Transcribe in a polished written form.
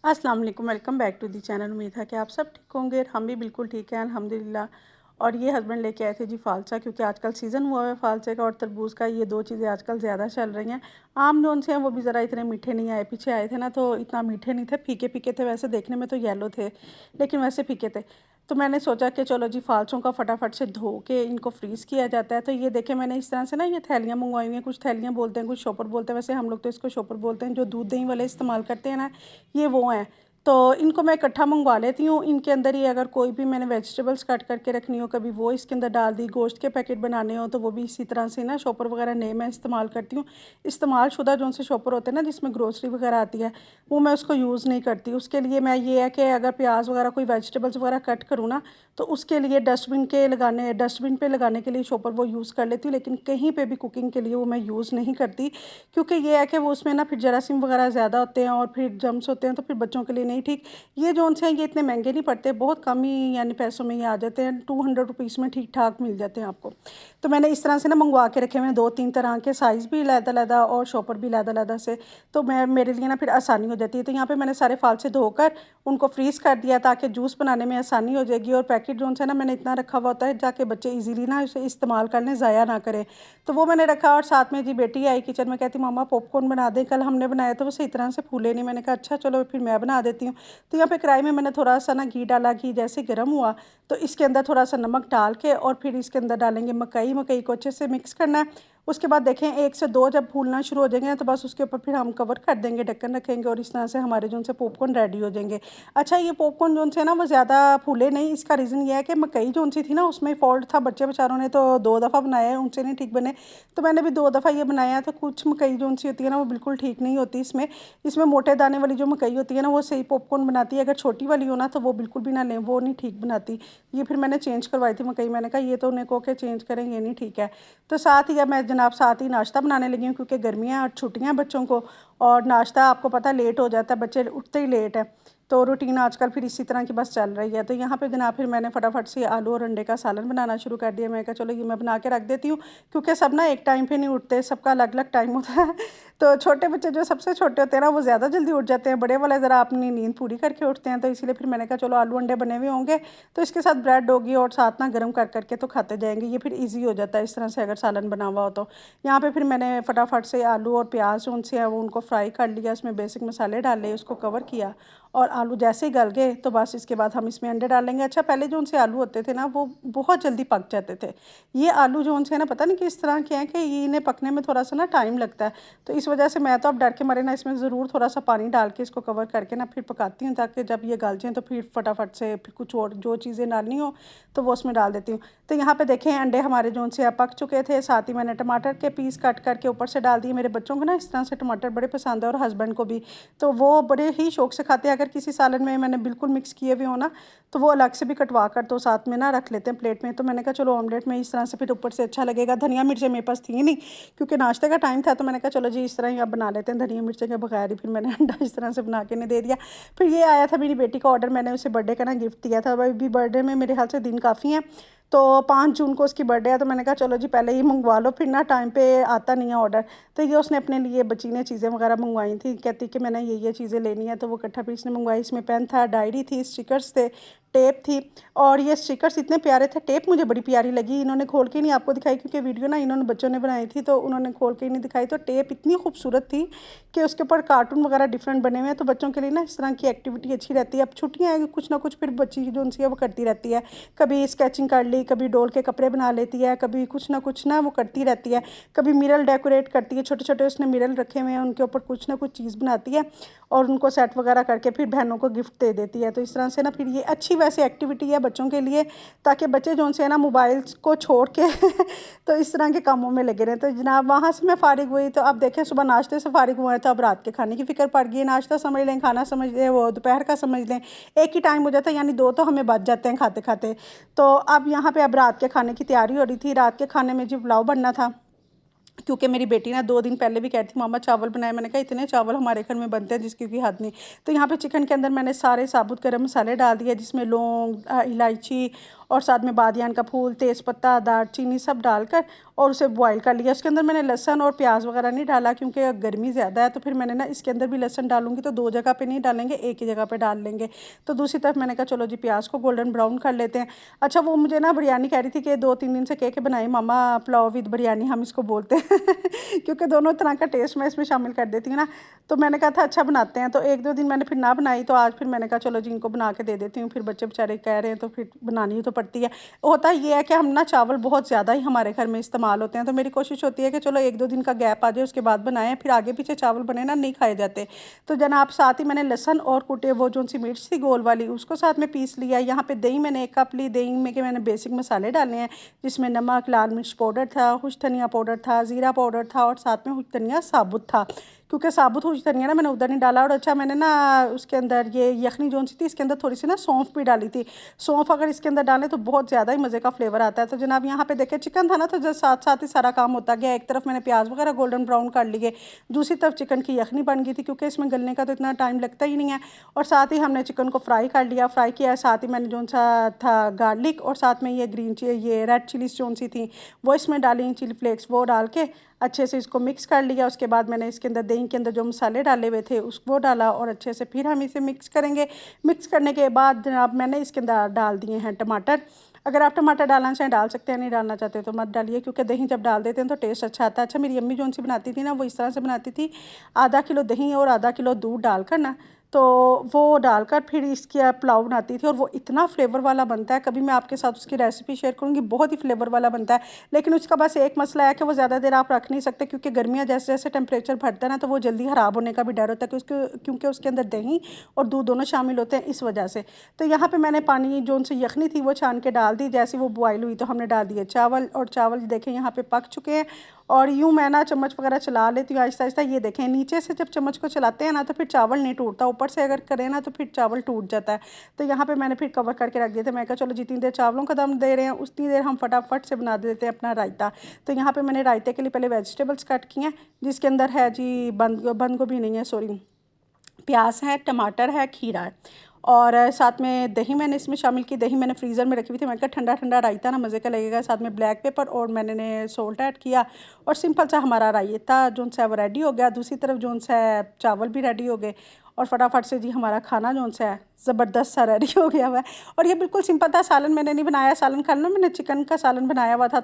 अस्सलाम वालेकुम, welcome back to the channel. उम्मीद है कि आप सब ठीक होंगे। हम भी बिल्कुल ठीक हैं अल्हम्दुलिल्लाह। और ये हस्बैंड लेके आए थे जी फ़ालसा, क्योंकि आजकल सीज़न हुआ है फ़ालसे का और तरबूज़ का। ये दो चीज़ें आजकल ज़्यादा चल रही हैं। आम जो उनसे हैं वो भी ज़रा इतने मीठे नहीं आए, पीछे आए थे ना तो इतना मीठे नहीं थे, फीके फीके थे। वैसे देखने में तो येलो थे लेकिन वैसे फीके थे। तो मैंने सोचा कि चलो जी फ़ालसों का फटाफट से धो के इनको फ्रीज़ किया जाता है। तो ये देखें, मैंने इस तरह से ना ये थैलियाँ मंगवाई हुई हैं। कुछ थैलियाँ बोलते हैं, कुछ शॉपर बोलते हैं। वैसे हम लोग तो इसको शॉपर बोलते हैं। जो दूध दही वाले इस्तेमाल करते हैं ना, ये वो हैं। तो इनको मैं इकट्ठा मंगवा लेती हूँ। इनके अंदर ही अगर कोई भी मैंने वेजिटेबल्स कट करके रखनी हो, कभी वो इसके अंदर डाल दी। गोश्त के पैकेट बनाने हो तो वो भी इसी तरह से ना शॉपर वगैरह नहीं मैं इस्तेमाल करती हूँ। इस्तेमाल शुदा जो से शॉपर होते हैं ना, जिसमें ग्रोसरी वगैरह आती है, वो मैं उसको यूज़ नहीं करती। उसके लिए मैं ये है कि अगर प्याज वगैरह कोई वेजिटेबल्स वगैरह कट करूँ ना, तो उसके लिए डस्टबिन पे लगाने के लिए शॉपर वो यूज़ कर लेती हूँ। लेकिन कहीं पे भी कुकिंग के लिए वो मैं यूज़ नहीं करती, क्योंकि ये है कि वो उसमें ना फिर जरासीम वगैरह ज़्यादा होते हैं और फिर जर्म्स होते हैं, तो फिर बच्चों के लिए नहीं ठीक। ये जोन्स हैं ये इतने महंगे नहीं पड़ते, बहुत कम ही यानी पैसों में ये आ जाते हैं। 200 रुपीज़ में ठीक ठाक मिल जाते हैं आपको। तो मैंने इस तरह से ना मंगवा के रखे हुए हैं 2-3 तरह के, साइज़ भी अलग-अलग और शॉपर भी अलग-अलग से। तो मैं मेरे लिए ना फिर आसानी हो जाती है। तो यहाँ पे मैंने सारे फाल से धोकर उनको फ्रीज़ कर दिया ताकि जूस बनाने में आसानी हो जाएगी। और पैकेट जोन है ना, मैंने इतना रखा हुआ होता है जाके बच्चे ईज़िली ना इसे इस्तेमाल कर लें, ज़ाया ना करें। तो वो मैंने रखा। और साथ में जी बेटी आई किचन में, कहती मम्मा पॉपकॉर्न बना दें, कल हमने बनाया तो वो सही तरह से फूले नहीं। मैंने कहा अच्छा चलो फिर मैं बना देती हूँ। तो यहाँ पे कढ़ाई में मैंने थोड़ा सा ना घी डाला। घी जैसे गर्म हुआ तो इसके अंदर थोड़ा सा नमक डाल के और फिर इसके अंदर डालेंगे मकई। मकई को अच्छे से मिक्स करना है। उसके बाद देखें 1 से 2 जब फूलना शुरू हो जाएंगे ना, तो बस उसके ऊपर फिर हम कवर कर देंगे, ढक्कन रखेंगे और इस तरह से हमारे जो से पॉपकॉर्न रेडी हो जाएंगे। अच्छा, ये पॉपकॉर्न जो से ना वो ज़्यादा फूले नहीं। इसका रीज़न ये है कि मकई जो सी थी ना, उसमें फॉल्ट था। बच्चे बेचारों ने तो 2 दफ़ा बनाया है, उनसे नहीं ठीक बने। तो मैंने भी 2 दफ़ा ये बनाया। तो कुछ मकई जो सी होती है ना, वो बिल्कुल ठीक नहीं होती। इसमें इसमें मोटे दाने वाली जो मकई होती है ना, वो सही पॉपकॉर्न बनाती है। अगर छोटी वाली हो ना तो वो बिल्कुल भी ना लें, वो नहीं ठीक बनाती। ये फिर मैंने चेंज करवाई थी मकई। मैंने कहा ये तो उन्हें को के चेंज करें, ये नहीं ठीक है। तो साथ ही अब मैं जनाब साथ ही नाश्ता बनाने लगी हूँ, क्योंकि गर्मियाँ और छुट्टियाँ बच्चों को, और नाश्ता आपको पता है लेट हो जाता है, बच्चे उठते ही लेट है। तो रूटीन आजकल फिर इसी तरह की बस चल रही है। तो यहाँ पे जनाब फिर मैंने फटाफट से आलू और अंडे का सालन बनाना शुरू कर दिया। मैं कहा चलो ये मैं बना के रख देती हूँ, क्योंकि सब ना एक टाइम पे नहीं उठते, सबका अलग अलग टाइम होता है। तो छोटे बच्चे जो सबसे छोटे होते हैं ना, वो ज़्यादा जल्दी उठ जाते हैं। बड़े वाले ज़रा अपनी नींद पूरी करके उठते हैं। तो इसीलिए फिर मैंने कहा चलो आलू अंडे बने हुए होंगे तो इसके साथ ब्रेड होगी और साथ ना गर्म कर करके तो खाते जाएंगे। ये फिर ईजी हो जाता है इस तरह से अगर सालन बना हुआ हो तो। यहाँ पे फिर मैंने फटाफट से आलू और प्याज उनसे है वो उनको फ्राई कर लिया। उसमें बेसिक मसाले डाले, उसको कवर किया और आलू जैसे ही गल गए तो बस इसके बाद हम इसमें अंडे डालेंगे। अच्छा, पहले जो उनसे आलू होते थे ना, वो बहुत जल्दी पक जाते थे। ये आलू जो उनसे है ना, पता नहीं किस तरह के हैं कि ये इन्हें पकने में थोड़ा सा ना टाइम लगता है। तो इस वजह से मैं तो अब डर के मारे ना इसमें ज़रूर थोड़ा सा पानी डाल के इसको कवर करके ना फिर पकाती हूँ, ताकि जब ये गल जाएँ तो फिर फटाफट से फिर कुछ और जो चीज़ें डालनी हो तो वो उसमें डाल देती हूँ। तो यहाँ पे देखें अंडे हमारे जो से पक चुके थे। साथ ही मैंने टमाटर के पीस कट करके ऊपर से डाल दिए। मेरे बच्चों को ना इस तरह से टमाटर बड़े पसंद है और हस्बैंड को भी, तो वो बड़े ही शौक से खाते हैं। अगर किसी सालन में मैंने बिल्कुल मिक्स किए हुए हो ना, तो वो अलग से भी कटवा कर तो साथ में ना रख लेते हैं प्लेट में। तो मैंने कहा चलो ऑमलेट में इस तरह से फिर ऊपर से अच्छा लगेगा। धनिया मिर्चें मेरे पास थी नहीं, क्योंकि नाश्ते का टाइम था। तो मैंने कहा चलो जी इस तरह ही अब बना लेते हैं धनिया मिर्चें के बगैर ही। फिर मैंने अंडा इस तरह से बना के नहीं दे दिया। फिर ये आया था मेरी बेटी का ऑर्डर, मैंने उसे बर्थडे का ना गिफ्ट दिया था। भाई बर्थडे में मेरे ख्याल से दिन काफ़ी हैं, तो 5 जून को उसकी बर्थडे है। तो मैंने कहा चलो जी पहले ही मंगवा लो, फिर ना टाइम पे आता नहीं है ऑर्डर। तो ये उसने अपने लिए बच्ची ने चीज़ें वगैरह मंगवाई थी, कहती कि मैंने ये चीज़ें लेनी है। तो वो इकट्ठा पीस ने मंगवाई। इसमें पेन था, डायरी थी, स्टिकर्स थे, टेप थी। और ये स्टिकर्स इतने प्यारे थे, टेप मुझे बड़ी प्यारी लगी। इन्होंने खोल के नहीं आपको दिखाई, क्योंकि वीडियो ना इन्होंने बच्चों ने बनाई थी तो उन्होंने खोल के ही नहीं दिखाई। तो टेप इतनी खूबसूरत थी कि उसके ऊपर कार्टून वगैरह डिफरेंट बने हुए हैं। तो बच्चों के लिए ना इस तरह की एक्टिविटी अच्छी रहती है। अब छुट्टियाँ हैं, कुछ ना कुछ फिर बच्ची जो उनसी है वो करती रहती है। कभी स्केचिंग कर ली, कभी डॉल के कपड़े बना लेती है, कभी कुछ ना वो करती रहती है। कभी मिरर डेकोरेट करती है, छोटे छोटे उसने मिरर रखे हुए हैं, उनके ऊपर कुछ ना कुछ चीज़ बनाती है और उनको सेट वगैरह करके फिर बहनों को गिफ्ट दे देती है। तो इस तरह से ना फिर ये अच्छी वैसे एक्टिविटी है बच्चों के लिए, ताकि बच्चे जो से ना मोबाइल्स को छोड़ के तो इस तरह के कामों में लगे रहें। तो जनाब वहाँ से मैं फ़ारिग हुई। तो अब देखें सुबह नाश्ते से फ़ारिग हुए तो अब रात के खाने की फ़िक्र पड़ गई है। नाश्ता समझ लें, खाना समझ लें, वो दोपहर का समझ लें, एक ही टाइम हो जाता है, यानी 2 तो हमें बच जाते हैं खाते खाते। तो अब यहाँ पे अब रात के खाने की तैयारी हो रही थी। रात के खाने में जी पुलाव बनना था, क्योंकि मेरी बेटी ना 2 दिन पहले भी कहती थी मामा चावल बनाए। मैंने कहा इतने चावल हमारे घर में बनते हैं जिसकी कोई हद नहीं। तो यहाँ पे चिकन के अंदर मैंने सारे साबुत गरम मसाले डाल दिए, जिसमें लौंग, इलायची और साथ में बादियान का फूल, तेज़पत्ता, दालचीनी सब डालकर और उसे बॉईल कर लिया। उसके अंदर मैंने लहसुन और प्याज वगैरह नहीं डाला क्योंकि गर्मी ज़्यादा है, तो फिर मैंने ना इसके अंदर भी लहसुन डालूंगी तो 2 जगह पे नहीं डालेंगे, एक ही जगह पे डाल लेंगे। तो दूसरी तरफ मैंने कहा चलो जी प्याज को गोल्डन ब्राउन कर लेते हैं। अच्छा, वो मुझे ना बिरयानी कह रही थी कि 2-3 दिन से कह के बनाई मामा पुलाव विद बिरयानी, हम इसको बोलते हैं क्योंकि दोनों तरह का टेस्ट मैं इसमें शामिल कर देती हूँ ना। तो मैंने कहा था अच्छा बनाते हैं, तो 1-2 दिन मैंने फिर ना बनाई, तो आज फिर मैंने कहा चलो जी इनको बना के दे देती हूँ। फिर बच्चे बेचारे कह रहे हैं तो फिर बनानी तो पड़ती है। होता ये है कि हम ना चावल बहुत ज़्यादा ही हमारे घर में इस्तेमाल होते हैं, तो मेरी कोशिश होती है कि चलो 1-2 दिन का गैप आ जाए उसके बाद बनाएं, फिर आगे पीछे चावल बने ना नहीं खाए जाते। तो जनाब साथ ही मैंने लहसुन और कुटे वो जो सी मिर्च थी गोल वाली उसको साथ में पीस लिया। यहाँ पे दही मैंने 1 कप ली, दही में के मैंने बेसिक मसाले डाले हैं जिसमें नमक, लाल मिर्च पाउडर था, खुश धनिया पाउडर था, ज़ीरा पाउडर था और साथ में खुश धनिया साबुत था, क्योंकि साबुत खुश धनिया ना मैंने उधर नहीं डाला। और अच्छा मैंने ना उसके अंदर ये यखनी जो सी थी इसके अंदर थोड़ी सी ना सौंफ भी डाली थी। सौंफ अगर इसके अंदर डालें तो बहुत ज़्यादा ही मज़े का फ्लेवर आता है। तो जनाब यहाँ पे देखें चिकन था ना, तो जो साथ साथ ही सारा काम होता गया। एक तरफ मैंने प्याज वगैरह गोल्डन ब्राउन कर लिए, दूसरी तरफ चिकन की यखनी बन गई थी क्योंकि इसमें गलने का तो इतना टाइम लगता ही नहीं है। और साथ ही हमने चिकन को फ्राई कर लिया, फ्राई किया। साथ ही मैंने जो सा था गार्लिक और साथ में ये ये रेड चिलीज जो सी थी वो इसमें डाली, चिली फ्लेक्स वो डाल के अच्छे से इसको मिक्स कर लिया। उसके बाद मैंने इसके अंदर दही के अंदर जो मसाले डाले हुए थे उसको डाला और अच्छे से फिर हम इसे मिक्स करेंगे। मिक्स करने के बाद जनाब मैंने इसके अंदर डाल दिए हैं टमाटर। अगर आप टमाटर डालना चाहें डाल सकते हैं, नहीं डालना चाहते तो मत डालिए क्योंकि दही जब डाल देते हैं तो टेस्ट अच्छा आता है। अच्छा, मेरी अम्मी जो सी बनाती थी ना वो इस तरह से बनाती थी, आधा किलो दही और आधा किलो दूध डालकर ना, तो वो डालकर फिर इसकी पुलाव बनाती थी और वो इतना फ्लेवर वाला बनता है। कभी मैं आपके साथ उसकी रेसिपी शेयर करूँगी, बहुत ही फ्लेवर वाला बनता है। लेकिन उसका बस एक मसला है कि वो ज़्यादा देर आप रख नहीं सकते क्योंकि गर्मियाँ जैसे जैसे टेम्परेचर बढ़ता है ना तो वो जल्दी ख़राब होने का भी डर होता है क्योंकि उसके अंदर दही और दूध दोनों शामिल होते हैं इस वजह से। तो यहाँ पर मैंने पानी जो उनसे यखनी थी वो छान के डाल दी। जैसे वो बॉयल हुई तो हमने डाल दिए चावल, और चावल देखें यहाँ पर पक चुके हैं। और यूँ मैं ना चम्मच वगैरह चला लेती हूँ आहिस्ता आहिस्ता। ये देखें नीचे से जब चम्मच को चलाते हैं ना तो फिर चावल नहीं टूटता, ऊपर से अगर करें ना तो फिर चावल टूट जाता है। तो यहाँ पे मैंने फिर कवर करके रख दिया था। मैं कहा चलो जितनी देर चावलों का दम दे रहे हैं उतनी देर हम फटाफट से बना देते हैं अपना रायता। तो यहाँ पे मैंने रायते के लिए पहले वेजिटेबल्स कट किए हैं जिसके अंदर है जी बंद गोभी नहीं है, सॉरी, प्याज है, टमाटर है, खीरा है और साथ में दही मैंने इसमें शामिल की। दही मैंने फ्रीज़र में रखी हुई थी, मैंने कहा ठंडा ठंडा रायता ना मज़े का लगेगा। साथ में ब्लैक पेपर और मैंने सोल्ट ऐड किया और सिंपल सा हमारा रायता जो सा वो रेडी हो गया। दूसरी तरफ जो सा चावल भी रेडी हो गए और फटाफट से जी हमारा खाना जो सा है ज़बरदस्त सा रेडी हो गया हुआ है। और ये बिल्कुल सिंपल था, सालन मैंने नहीं बनाया। सालन खाना मैंने चिकन का सालन बनाया हुआ था।